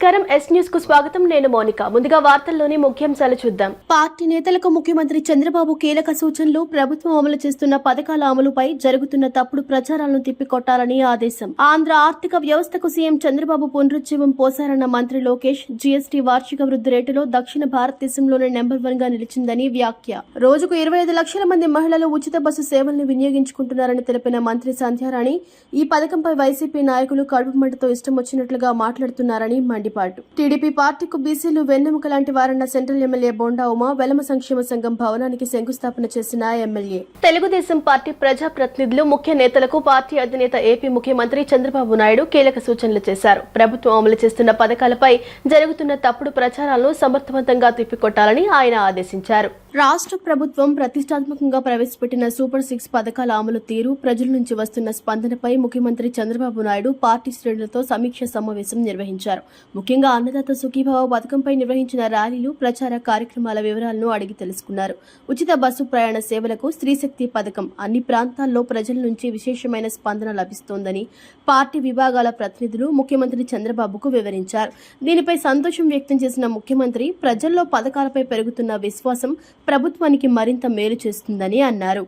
నమస్కారం yes news కు స్వాగతం. నేను మోనిక. ముందుగా వార్తల్లోని ముఖ్యాంశాలు చూద్దాం. పార్టీ నేతలకు ముఖ్యమంత్రి చంద్రబాబు కీలక సూచనలు. ప్రభుత్వం అమలు చేస్తున్న పథకాల అమలుపై జరుగుతున్న తప్పుడు ప్రచారాలను తిప్పికొట్టాలని ఆదేశం. ఆంధ్ర ఆర్థిక వ్యవస్థకు సీఎం చంద్రబాబు పునరుజ్జీవం పోశారన్న మంత్రి లోకేష్. జీఎస్టీ వార్షిక వృద్ధి రేటులో దక్షిణ భారతదేశంలోనే నెంబర్ 1 గా నిలిచిందని వ్యాఖ్య. రోజుకు 25 లక్షల మంది మహిళలు ఉచిత బస్సు సేవలను వినియోగించుకుంటున్నారని తెలిపిన మంత్రి సంధ్యారాణి. ఈ పథకంపై వైసీపీ నాయకులు కడుపు మంటతో ఇష్టం వచ్చినట్లుగా మాట్లాడుతున్నారని మండిపాటు. టీడీపీ పార్టీకు బీసీలు వెన్నెముక లాంటి వారన్న సెంట్రల్ ఎమ్మెల్యే బోండా ఉమా. వెలమ సంక్షేమ సంఘం భవనానికి శంకుస్థాపన చేసిన ఎమ్మెల్యే. తెలుగుదేశం పార్టీ ప్రజాప్రతినిధులు, ముఖ్య నేతలకు పార్టీ అధినేత ఏపీ ముఖ్యమంత్రి చంద్రబాబు నాయుడు కీలక సూచనలు చేశారు. ప్రభుత్వం అమలు చేస్తున్న పథకాలపై జరుగుతున్న తప్పుడు ప్రచారాలను సమర్థవంతంగా తిప్పికొట్టాలని ఆయన ఆదేశించారు. రాష్ట్ర ప్రభుత్వం ప్రతిష్టాత్మకంగా ప్రవేశపెట్టిన సూపర్ 6 పథకాల అమలు తీరు, ప్రజల నుంచి వస్తున్న స్పందనపై ముఖ్యమంత్రి చంద్రబాబు నాయుడు పార్టీ శ్రేణులతో సమీక్ష సమావేశం నిర్వహించారు. ముఖ్యంగా అన్నదాత సుఖీభావ పథకంపై నిర్వహించిన ర్యాలీలు, ప్రచార కార్యక్రమాల వివరాలను అడిగి తెలుసుకున్నారు. ఉచిత బస్సు ప్రయాణ సేవలకు స్త్రీశక్తి పథకం అన్ని ప్రాంతాల్లో ప్రజల నుంచి విశేషమైన స్పందన లభిస్తోందని పార్టీ విభాగాల ప్రతినిధులు ముఖ్యమంత్రి చంద్రబాబుకు వివరించారు. దీనిపై సంతోషం వ్యక్తం చేసిన ముఖ్యమంత్రి ప్రజల్లో పథకాలపై పెరుగుతున్న విశ్వాసం ప్రభుత్వానికి మరింత మేలు చేస్తుందని అన్నారు.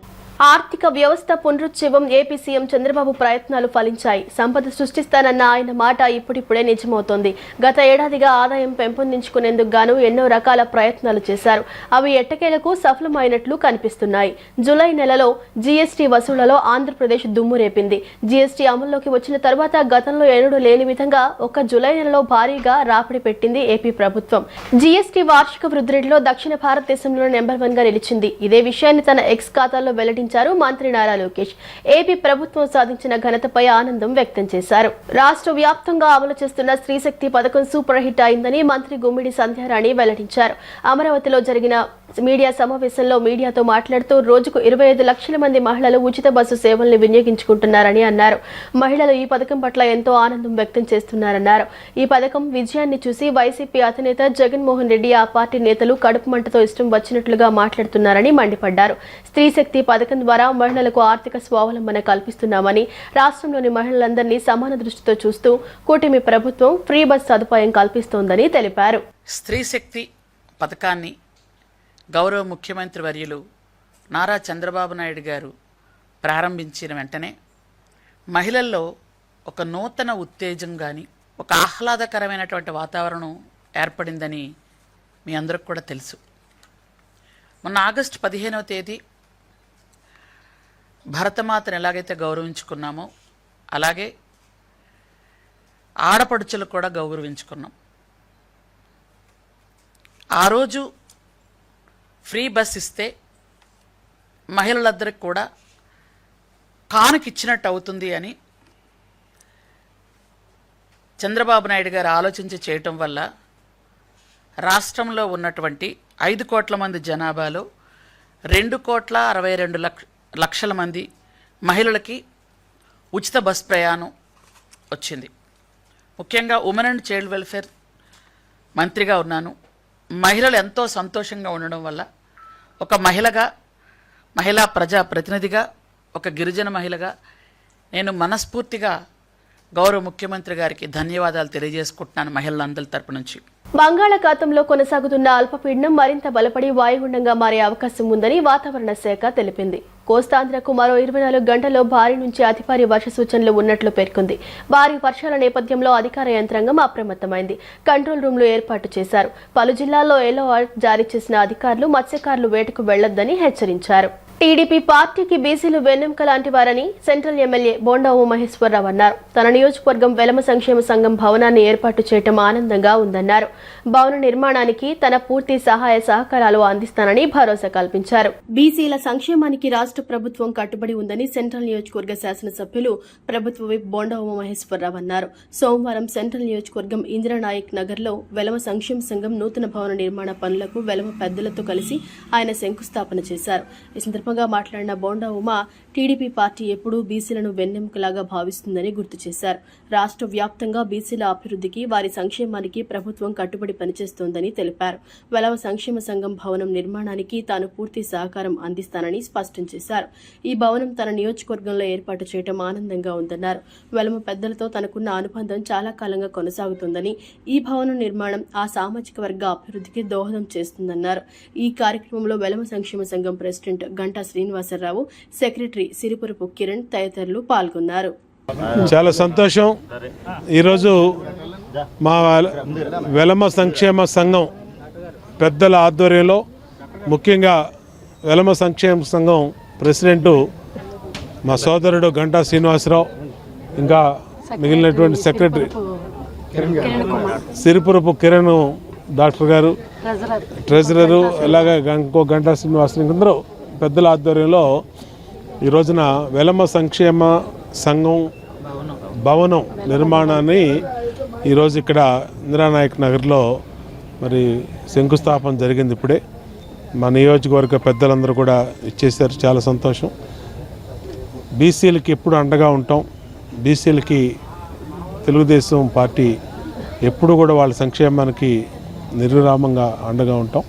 ఆర్థిక వ్యవస్థ పునరుజ్జీవం. ఏపీ సీఎం చంద్రబాబు ప్రయత్నాలు ఫలించాయి. సంపద సృష్టిస్తానన్న ఆయన మాట ఇప్పుడిప్పుడే నిజమవుతోంది. గత ఏడాదిగా ఆదాయం పెంపొందించుకునేందుకు గాను ఎన్నో రకాల ప్రయత్నాలు చేశారు. అవి ఎట్టకేలకు సఫలమైనట్లు కనిపిస్తున్నాయి. జూలై నెలలో జీఎస్టీ వసూళ్లలో ఆంధ్రప్రదేశ్ దుమ్ము రేపింది. జీఎస్టీ అమల్లోకి వచ్చిన తర్వాత గతంలో ఎన్నడూ లేని విధంగా ఒక్క జూలై నెలలో భారీగా రాపిడి పెట్టింది ఏపీ ప్రభుత్వం. జీఎస్టీ వార్షిక వృద్ధి రేటులో దక్షిణ భారతదేశంలో నెంబర్ 1 గా నిలిచింది. ఇదే విషయాన్ని తన ఎక్స్ ఖాతాలో వెల్లడించారు మంత్రి నారా లోకేష్. ఏపీ ప్రభుత్వం సాధించిన ఘనతపై ఆనందం వ్యక్తం చేశారు. రాష్ట్ర వ్యాప్తంగా అమలు చేస్తున్న స్త్రీశక్తి పథకం సూపర్ హిట్ అయిందని మంత్రి గుమ్మిడి సంధ్యారాణి వెల్లడించారు. అమరావతిలో జరిగిన మీడియా సమావేశంలో మీడియాతో మాట్లాడుతూ రోజుకు 25 లక్షల మంది మహిళలు ఉచిత బస్సు సేవల్ని వినియోగించుకుంటున్నారని అన్నారు. మహిళలు ఈ పథకం పట్ల ఎంతో ఆనందం వ్యక్తం చేస్తున్నారన్నారు. ఈ పథకం విజయాన్ని చూసి వైసీపీ అధినేత జగన్మోహన్ రెడ్డి, ఆ పార్టీ నేతలు కడుపు మంటతో ఇష్టం వచ్చినట్లుగా మాట్లాడుతున్నారని మండిపడ్డారు. స్త్రీశక్తి పథకం ద్వారా మహిళలకు ఆర్థిక స్వావలంబన కల్పిస్తున్నామని, రాష్ట్రంలోని మహిళలందరినీ సమాన దృష్టితో చూస్తూ కూటమి ప్రభుత్వం ఫ్రీ బస్ సదుపాయం కల్పిస్తోందని తెలిపారు. స్త్రీశక్తి పథకాన్ని గౌరవ ముఖ్యమంత్రి వర్యులు నారా చంద్రబాబు నాయుడు గారు ప్రారంభించిన వెంటనే మహిళల్లో ఒక నూతన ఉత్తేజం కానీ, ఒక ఆహ్లాదకరమైనటువంటి వాతావరణం ఏర్పడిందని మీ అందరికి కూడా తెలుసు. మొన్న ఆగస్టు 15వ తేదీ భరతమాతను ఎలాగైతే గౌరవించుకున్నామో అలాగే ఆడపడుచులు కూడా గౌరవించుకున్నాం. ఆ రోజు ఫ్రీ బస్ ఇస్తే మహిళలందరికీ కూడా కానుకిచ్చినట్టు అవుతుంది అని చంద్రబాబు నాయుడు గారు ఆలోచించి చేయటం వల్ల రాష్ట్రంలో ఉన్నటువంటి 5 కోట్ల మంది జనాభాలో 2,62 లక్షల మంది మహిళలకి ఉచిత బస్ ప్రయాణం వచ్చింది. ముఖ్యంగా ఉమెన్ అండ్ చైల్డ్ వెల్ఫేర్ మంత్రిగా ఉన్నాను. మహిళలు ఎంతో సంతోషంగా ఉండడం వల్ల ఒక మహిళా ప్రజా ప్రతినిధిగా, ఒక గిరిజన మహిళగా నేను మనస్ఫూర్తిగా గౌరవ ముఖ్యమంత్రి గారికి ధన్యవాదాలు తెలియజేసుకుంటున్నాను మహిళలందరి తరపు నుంచి. బంగాళాఖాతంలో కొనసాగుతున్న అల్పపీడనం మరింత బలపడి వాయుగుండంగా మారే అవకాశం ఉందని వాతావరణ శాఖ తెలిపింది. కోస్తాంధ్రకు మరో 24 గంటల్లో భారీ నుంచి అతి భారీ వర్ష సూచనలు ఉన్నట్లు పేర్కొంది. భారీ వర్షాల నేపథ్యంలో అధికార యంత్రాంగం అప్రమత్తమైంది. కంట్రోల్ రూమ్లు ఏర్పాటు చేశారు. పలు జిల్లాల్లో ఎల్లో అలర్ట్ జారీ చేసిన అధికారులు మత్స్యకారులు వేటకు వెళ్లొద్దని హెచ్చరించారు. టీడీపీ పార్టీకి బీసీలు వెన్నెముక లాంటి వారని సెంట్రల్ ఎమ్మెల్యే బోండా ఉమామహేశ్వరరావు అన్నారు. తన నియోజకవర్గం వెలమ సంక్షేమ సంఘం భవనాన్ని ఏర్పాటు చేయడం ఆనందంగా ఉందన్నారు. భవన నిర్మాణానికి తన పూర్తి సహాయ సహకారాలు అందిస్తానని భరోసా కల్పించారు. బీసీల సంక్షేమానికి రాష్ట్ర ప్రభుత్వం కట్టుబడి ఉందని సెంట్రల్ నియోజకవర్గ శాసనసభ్యులు ప్రభుత్వ విప్ బోండా ఉమామహేశ్వరరావు అన్నారు. సోమవారం సెంట్రల్ నియోజకవర్గం ఇందిరానాయక్ నగర్లో వెలమ సంక్షేమ సంఘం నూతన భవన నిర్మాణ పనులకు వెలమ పెద్దలతో కలిసి ఆయన శంకుస్థాపన చేశారు. సందర్భంగా మాట్లాడిన బోండా ఉమా టీడీపీ పార్టీ ఎప్పుడూ బీసీలను వెన్నెముకలాగా భావిస్తుందని గుర్తు చేశారు. రాష్ట్ర వ్యాప్తంగా బీసీల అభివృద్ధికి, వారి సంక్షేమానికి ప్రభుత్వం కట్టుబడి పనిచేస్తోందని తెలిపారు. వెలమ సంక్షేమ సంఘం భవనం నిర్మాణానికి తాను పూర్తి సహకారం అందిస్తానని స్పష్టం చేశారు. ఈ భవనం తన నియోజకవర్గంలో ఏర్పాటు చేయడం ఆనందంగా ఉందన్నారు. వెలమ పెద్దలతో తనకున్న అనుబంధం చాలా కాలంగా కొనసాగుతుందని, ఈ భవనం నిర్మాణం ఆ సామాజిక వర్గ అభివృద్ధికి దోహదం చేస్తుందన్నారు. ఈ కార్యక్రమంలో వెలమ సంక్షేమ సంఘం ప్రెసిడెంట్ గంటా శ్రీనివాసరావు, సెక్రటరీ సిరిపురపు కిరణ్ తదితరులు పాల్గొన్నారు. చాలా సంతోషం. ఈరోజు మా వెలమ సంక్షేమ సంఘం పెద్దల ఆధ్వర్యంలో, ముఖ్యంగా వెలమ సంక్షేమ సంఘం ప్రెసిడెంటు మా సోదరుడు గంటా శ్రీనివాసరావు, ఇంకా మిగిలినటువంటి సెక్రటరీ సిరిపురపు కిరణ్ డాక్టర్ గారు, ట్రెజరరు, అలాగే ఇంకో గంటా శ్రీనివాసరావు, అందరూ పెద్దల ఆధ్వర్యంలో ఈ రోజున వెలమ సంక్షేమ సంఘం భవనం నిర్మాణాన్ని ఈరోజు ఇక్కడ ఇందిరానాయక్ నగర్లో మరి శంకుస్థాపన జరిగింది. ఇప్పుడే మా నియోజకవర్గ పెద్దలందరూ కూడా ఇచ్చేసారు. చాలా సంతోషం. బీసీలకి ఎప్పుడు అండగా ఉంటాం. బీసీలకి తెలుగుదేశం పార్టీ ఎప్పుడు కూడా వాళ్ళ సంక్షేమానికి నిర్విరామంగా అండగా ఉంటాం.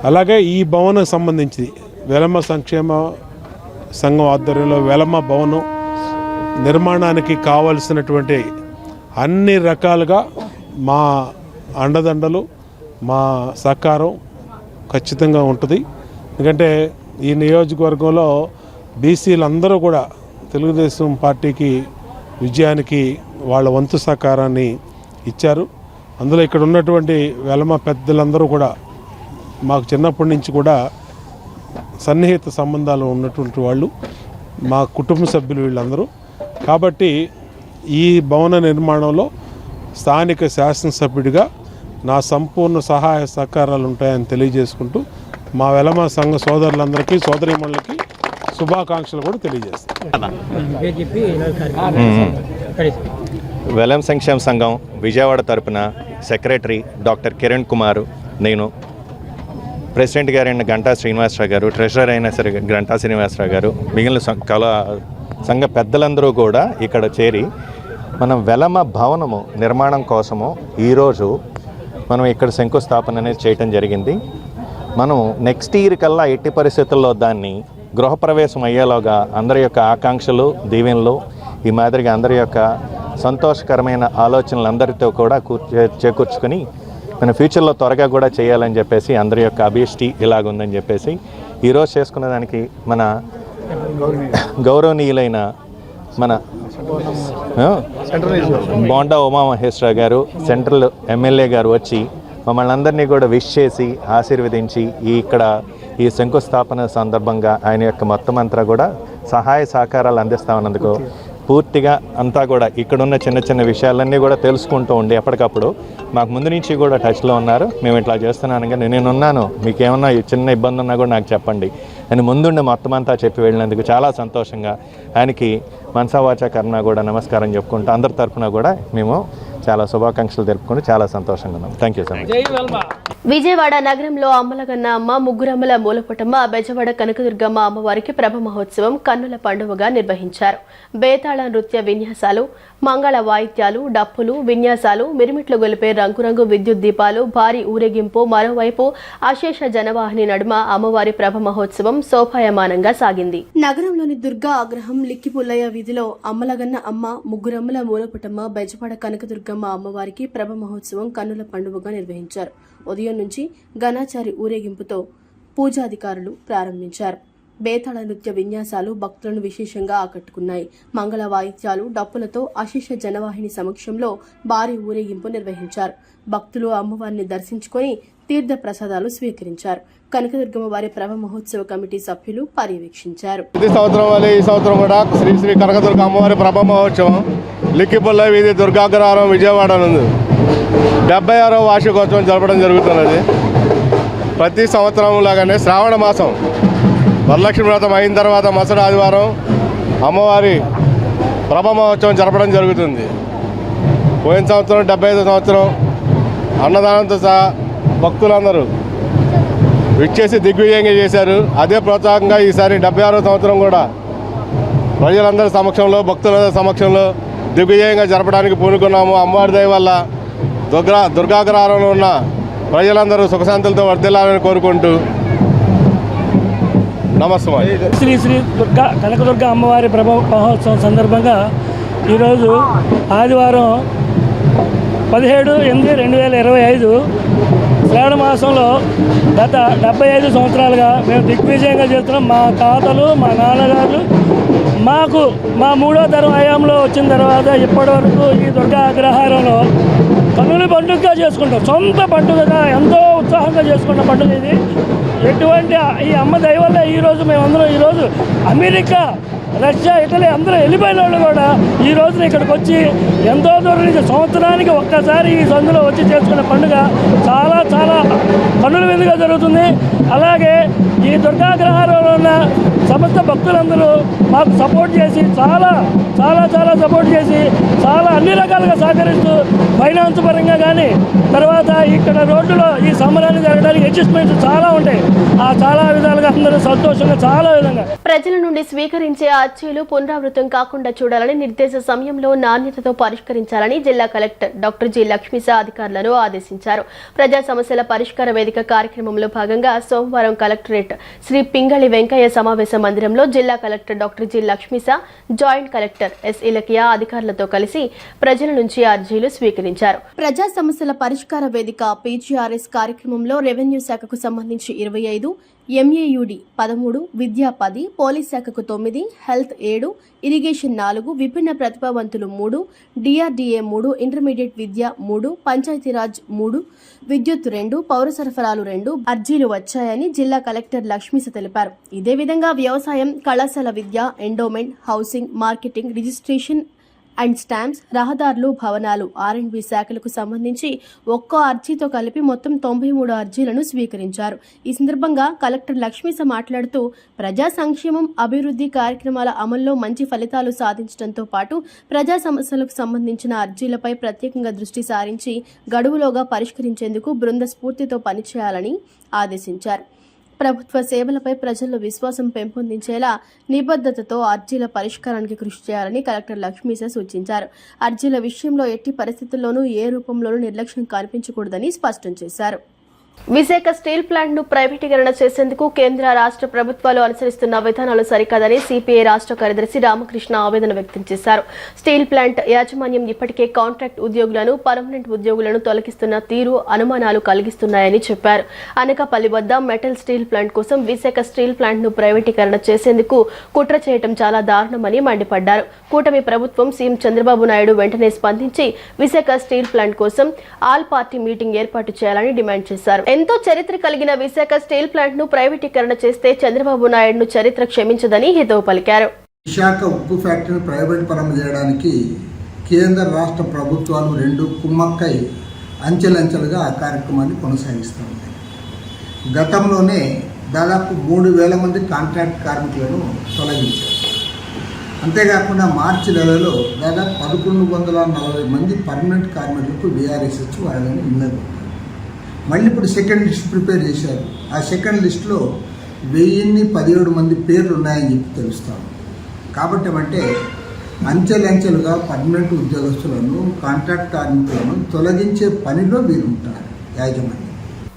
అలాగే ఈ భవనం సంబంధించి వెలమ సంక్షేమ సంఘం ఆధ్వర్యంలో వెలమ భవనం నిర్మాణానికి కావలసినటువంటి అన్ని రకాలుగా మా అండదండలు, మా సహకారం ఖచ్చితంగా ఉంటుంది. ఎందుకంటే ఈ నియోజకవర్గంలో బీసీలందరూ కూడా తెలుగుదేశం పార్టీకి విజయానికి వాళ్ళ వంతు సహకారాన్ని ఇచ్చారు. అందులో ఇక్కడ ఉన్నటువంటి వెలమ పెద్దలందరూ కూడా మాకు చిన్నప్పటి నుంచి కూడా సన్నిహిత సంబంధాలు ఉన్నటువంటి వాళ్ళు, మా కుటుంబ సభ్యులు వీళ్ళందరూ. కాబట్టి ఈ భవన నిర్మాణంలో స్థానిక శాసనసభ్యుడిగా నా సంపూర్ణ సహాయ సహకారాలు ఉంటాయని తెలియజేసుకుంటూ మా వెలమ సంఘ సోదరులందరికీ, సోదరీమణులకి శుభాకాంక్షలు కూడా తెలియజేస్తాను. వెలమ సంక్షేమ సంఘం విజయవాడ తరపున సెక్రటరీ డాక్టర్ కిరణ్ కుమార్, నేను ప్రెసిడెంట్ గారు అయిన గంటా శ్రీనివాసరావు గారు, ట్రెజరర్ అయిన సరే గంటా శ్రీనివాసరావు గారు, మిగిలిన సంఘ పెద్దలందరూ కూడా ఇక్కడ చేరి మనం వెలమ భవనము నిర్మాణం కోసము ఈరోజు మనం ఇక్కడ శంకుస్థాపన అనేది చేయటం జరిగింది. మనం నెక్స్ట్ ఇయర్ కల్లా ఎట్టి పరిస్థితుల్లో దాన్ని గృహప్రవేశం అయ్యేలోగా అందరి యొక్క ఆకాంక్షలు, దీవెనలు, ఈ మాదిరిగా అందరి యొక్క సంతోషకరమైన ఆలోచనలు అందరితో కూడా చేకూర్చుకొని మన ఫ్యూచర్లో త్వరగా కూడా చేయాలని చెప్పేసి అందరి యొక్క అభిష్టి ఇలాగుందని చెప్పేసి ఈరోజు చేసుకున్న దానికి మన గౌరవనీయులైన మన బోండా ఉమామహేశ్వర గారు, సెంట్రల్ ఎమ్మెల్యే గారు వచ్చి మమ్మల్ని అందరినీ కూడా విష్ చేసి ఆశీర్వదించి ఈ శంకుస్థాపన సందర్భంగా ఆయన యొక్క మొత్తం అంతా కూడా సహాయ సహకారాలు అందిస్తామన్నందుకు పూర్తిగా అంతా కూడా ఇక్కడున్న చిన్న చిన్న విషయాలన్నీ కూడా తెలుసుకుంటూ ఉండి ఎప్పటికప్పుడు మాకు ముందు నుంచి కూడా టచ్లో ఉన్నారు. మేము ఇట్లా చేస్తున్నాను కానీ నేనున్నాను, మీకు ఏమన్నా చిన్న ఇబ్బంది ఉన్నా కూడా నాకు చెప్పండి అని ముందుండి మొత్తం అంతా చెప్పి వెళ్ళినందుకు చాలా సంతోషంగా ఆయనకి మనసావాచ కర్ణ కూడా నమస్కారం చెప్పుకుంటూ అందరి తరఫున కూడా మేము చాలా శుభాకాంక్షలు తెలుపుకుంటూ చాలా సంతోషంగా ఉన్నాం. Thank you so much. Vijayawada నగరంలో అమ్మలగన్న అమ్మ, ముగ్గురమ్మల మూలపుటమ్మ, బెజవాడ కనకదుర్గమ్మ అమ్మవారికి ప్రభ మహోత్సవం కన్నుల పండుగగా నిర్వహించారు. బేతాళ నృత్య విన్యాసాలు, మంగళ వాయిద్యాలు, డప్పులు, విన్యాసాలు, మిరుమిట్లు గొలిపే రంగురంగు విద్యుత్ దీపాలు, భారీ ఊరేగింపు, మరోవైపు అశేష జనవాహిని నడుమ అమ్మవారి ప్రభ మహోత్సవం శోభాయమానంగా సాగింది. నగరంలోని దుర్గా ఆగ్రహం లిక్కిపుల్లయ్య వీధిలో అమ్మలగన్న అమ్మ, ముగ్గురమ్మల మూలపుటమ్మ, బెజవాడ కనకదుర్గమ్మ అమ్మవారికి ప్రభ మహోత్సవం కన్నుల పండుగగా నిర్వహించారు. ఉదయం నుంచి ఘనాచారి ఊరేగింపుతో పూజాధికారులు ప్రారంభించారు. బేతాళ నృత్య విన్యాసాలు భక్తులను విశేషంగా ఆకట్టుకున్నాయి. మంగళ వాయిద్యాలు, డప్పులతో అశేష జనవాహిని సమక్షంలో భారీ ఊరేగింపు నిర్వహించారు. భక్తులు అమ్మవారిని దర్శించుకొని తీర్థ ప్రసాదాలు స్వీకరించారు. కనకదుర్గమ్మ వారి ప్రభ మహోత్సవ కమిటీ సభ్యులు పర్యవేక్షించారు. ఈ సంవత్సరం కూడా శ్రీ శ్రీ కనకదుర్గ అమ్మవారి ప్రభ మహోత్సవం లిక్కిపుల్ల వీధి దుర్గాగ్రహారం విజయవాడ నుండి 76వ వార్షికోత్సవం జరపడం జరుగుతున్నది. ప్రతి సంవత్సరం లాగానే శ్రావణ మాసం వరలక్ష్మి వ్రతం అయిన తర్వాత మరుసటి ఆదివారం అమ్మవారి ప్రభ మహోత్సవం జరపడం జరుగుతుంది. పోయిన సంవత్సరం 75వ సంవత్సరం అన్నదానంతో సహా భక్తులందరూ విచ్చేసి దిగ్విజయంగా చేశారు. అదే ప్రోత్సాహంగా ఈసారి 76వ సంవత్సరం కూడా ప్రజలందరి సమక్షంలో, భక్తులందరి సమక్షంలో దిగ్విజయంగా జరపడానికి పూనుకున్నాము. అమ్మవారి దయ వల్ల దుర్గాగ్రహారంలో ఉన్న ప్రజలందరూ సుఖశాంతులతో వర్ధిల్లాలని కోరుకుంటూ నమస్తే. శ్రీ శ్రీ కనకదుర్గ అమ్మవారి ప్రభావ మహోత్సవం సందర్భంగా ఈరోజు ఆదివారం 17/8/2025 శ్రావణ మాసంలో గత 75 సంవత్సరాలుగా మేము దిగ్విజయంగా చేస్తున్నాం. మా తాతలు, మా నాన్నగారు మా 3వ తరం హయాంలో వచ్చిన తర్వాత ఇప్పటి వరకు ఈ దుర్గా అగ్రహారంలో కన్నుల పండుగగా చేసుకుంటాం. సొంత పండుగగా ఎంతో ఉత్సాహంగా చేసుకున్న పండుగ ఇది. ఎటువంటి ఈ అమ్మ దయ వల్ల ఈరోజు మేమందరం అమెరికా, రష్యా, ఇటలీ అందరూ వెళ్ళిపోయిన వాళ్ళు కూడా ఈ రోజున ఇక్కడికి వచ్చి ఎంతో దూరం నుంచి సంవత్సరానికి ఒక్కసారి ఈ సందులో వచ్చి చేసుకునే పండుగ చాలా చాలా కన్నుల విందుగా జరుగుతుంది. అలాగే ఈ దుర్గాగ్రహారంలో ఉన్న సమస్త భక్తులందరూ మాకు సపోర్ట్ చేసి చాలా సపోర్ట్ చేసి అన్ని రకాలుగా సహకరిస్తూ ఫైనాన్స్ పరంగా కానీ, తర్వాత ఇక్కడ రోడ్డులో ఈ సంబరాన్ని జరగడానికి అడ్జస్ట్మెంట్స్ చాలా ఉంటాయి. చాలా విధాలుగా అందరూ సంతోషంగా చాలా విధంగా ప్రజల నుండి స్వీకరించే అర్జీలు పునరావృతం కాకుండా చూడాలని, నిర్దేశ సమయంలో నాణ్యతతో పరిష్కరించాలని జిల్లా కలెక్టర్ డాక్టర్ జి లక్ష్మీసా అధికారులను ఆదేశించారు. ప్రజా సమస్యల పరిష్కార వేదిక కార్యక్రమంలో భాగంగా సోమవారం కలెక్టరేట్ శ్రీ పింగళి వెంకయ్య సమావేశ మందిరంలో జిల్లా collector doctor G Lakshmisha, joint collector S Ilakkiya అధికారులతో కలిసి ప్రజల నుంచి అర్జీలు స్వీకరించారు. ప్రజా సమస్యల పరిష్కార వేదిక PGRS కార్యక్రమంలో రెవెన్యూ శాఖకు సంబంధించి 25, MAUD 13, విద్యా 10, పోలీస్ శాఖకు 9, హెల్త్ 7, ఇరిగేషన్ 4, విభిన్న ప్రతిభావంతులు 3, DRDA 3, ఇంటర్మీడియట్ విద్య 3, పంచాయతీరాజ్ 3, విద్యుత్ 2, పౌర సరఫరాలు 2 అర్జీలు వచ్చాయని జిల్లా కలెక్టర్ లక్ష్మీస తెలిపారు. ఇదే విధంగా వ్యవసాయం, కళాశాల విద్య, endowment, housing, marketing, registration and stamps, రహదారులు, భవనాలు, R&B శాఖలకు సంబంధించి ఒక్కో అర్జీతో కలిపి మొత్తం 93 అర్జీలను స్వీకరించారు. ఈ సందర్భంగా కలెక్టర్ లక్ష్మీస మాట్లాడుతూ ప్రజా సంక్షేమం, అభివృద్ధి కార్యక్రమాల అమల్లో మంచి ఫలితాలు సాధించడంతో పాటు ప్రజా సమస్యలకు సంబంధించిన అర్జీలపై ప్రత్యేకంగా దృష్టి సారించి గడువులోగా పరిష్కరించేందుకు బృంద స్ఫూర్తితో పనిచేయాలని ఆదేశించారు. ప్రభుత్వ సేవలపై ప్రజల్లో విశ్వాసం పెంపొందించేలా నిబద్ధతతో అర్జీల పరిష్కారానికి కృషి చేయాలని కలెక్టర్ లక్ష్మీస సూచించారు. అర్జీల విషయంలో ఎట్టి పరిస్థితుల్లోనూ ఏ రూపంలోనూ నిర్లక్ష్యం కనిపించకూడదని స్పష్టం చేశారు. విశాఖ స్టీల్ ప్లాంట్ ను ప్రైవేటీకరణ చేసేందుకు కేంద్ర రాష్ట్ర ప్రభుత్వాలు అనుసరిస్తున్న విధానాలు సరికాదని సిపిఐ రాష్ట్ర కార్యదర్శి రామకృష్ణ ఆవేదన వ్యక్తం చేశారు. స్టీల్ ప్లాంట్ యాజమాన్యం ఇప్పటికే కాంట్రాక్ట్ ఉద్యోగులను, పర్మనెంట్ ఉద్యోగులను తొలగిస్తున్న తీరు అనుమానాలు కలిగిస్తున్నాయని చెప్పారు. అనకాపల్లి వద్ద మెటల్ స్టీల్ ప్లాంట్ కోసం విశాఖ స్టీల్ ప్లాంట్ ను ప్రైవేటీకరణ చేసేందుకు కుట్ర చేయడం చాలా దారుణమని మండిపడ్డారు. కూటమి ప్రభుత్వం సీఎం చంద్రబాబు నాయుడు వెంటనే స్పందించి విశాఖ స్టీల్ ప్లాంట్ కోసం ఆల్ పార్టీ మీటింగ్ ఏర్పాటు చేయాలని డిమాండ్ చేశారు. ఎంతో చరిత్ర కలిగిన విశాఖ స్టీల్ ప్లాంట్ ను ప్రైవేటీకరణ చేస్తే చంద్రబాబు నాయుడును చరిత్ర క్షమించదని హితవు పలికారు. విశాఖ ఉక్కు ఫ్యాక్టరీని ప్రైవేట్ పరం చేయడానికి కేంద్ర రాష్ట్ర ప్రభుత్వాలు రెండు కుమ్మక్కై అంచెలంచెలుగా ఆ కార్యక్రమాన్ని కొనసాగిస్తూ ఉన్నాయి. గతంలోనే దాదాపు 3,000 మంది కాంట్రాక్ట్ కార్మికులను తొలగించారు. అంతేకాకుండా మార్చి నెలలో దాదాపు 1,140 మంది పర్మనెంట్ కార్మికులకు VRS వచ్చి వాళ్ళని ఇళ్ళకు. మళ్ళీ ఇప్పుడు సెకండ్ లిస్ట్ ప్రిపేర్ చేశారు. ఆ సెకండ్ లిస్టులో 1017 మంది పేర్లు ఉన్నాయని చెప్పి తెలుస్తాం. కాబట్టి అంటే అంచెలంచెలుగా పర్మనెంట్ ఉద్యోగస్తులను, కాంట్రాక్ట్ కార్మికులను తొలగించే పనిలో వీరు ఉంటారు యాజమాన్యం.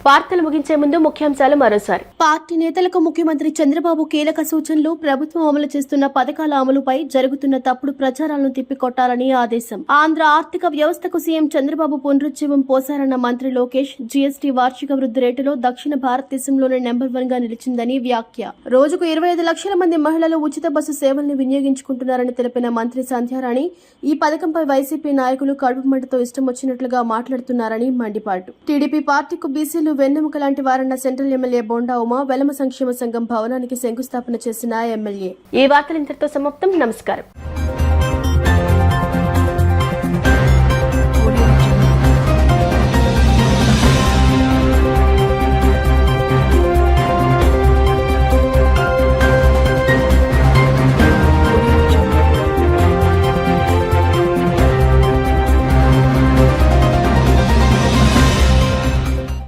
వార్తలు ముగించే ముందు ముఖ్యాంశాలు మరోసారి. పార్టీ నేతలకు ముఖ్యమంత్రి చంద్రబాబు కీలక సూచనలు. ప్రభుత్వం అమలు చేస్తున్న పథకాల అమలుపై జరుగుతున్న తప్పుడు ప్రచారాలను తిప్పికొట్టాలని ఆదేశం. ఆంధ్ర ఆర్థిక వ్యవస్థకు సీఎం చంద్రబాబు పునరుజ్జీవం పోశారన్న మంత్రి లోకేష్. జీఎస్టీ వార్షిక వృద్ధి రేటులో దక్షిణ భారతదేశంలోనే నెంబర్ 1 గా నిలిచిందని వ్యాఖ్య. రోజుకు 25 లక్షల మంది మహిళలు ఉచిత బస్సు సేవల్ని వినియోగించుకుంటున్నారని తెలిపిన మంత్రి సంధ్యారాణి. ఈ పథకంపై వైసీపీ నాయకులు కడుపు మంటతో ఇష్టం వచ్చినట్లుగా మాట్లాడుతున్నారని మండిపాటు. టీడీపీ పార్టీకు బీసీలు వెన్నెముక లాంటి వారన్న సెంట్రల్ ఎమ్మెల్యే బొండా ఉమా. వెలమ సంక్షేమ సంఘం భవనానికి శంకుస్థాపన చేసిన ఎమ్మెల్యే. ఈ వార్తలు ఇంతటితో సమాప్తం. నమస్కారం.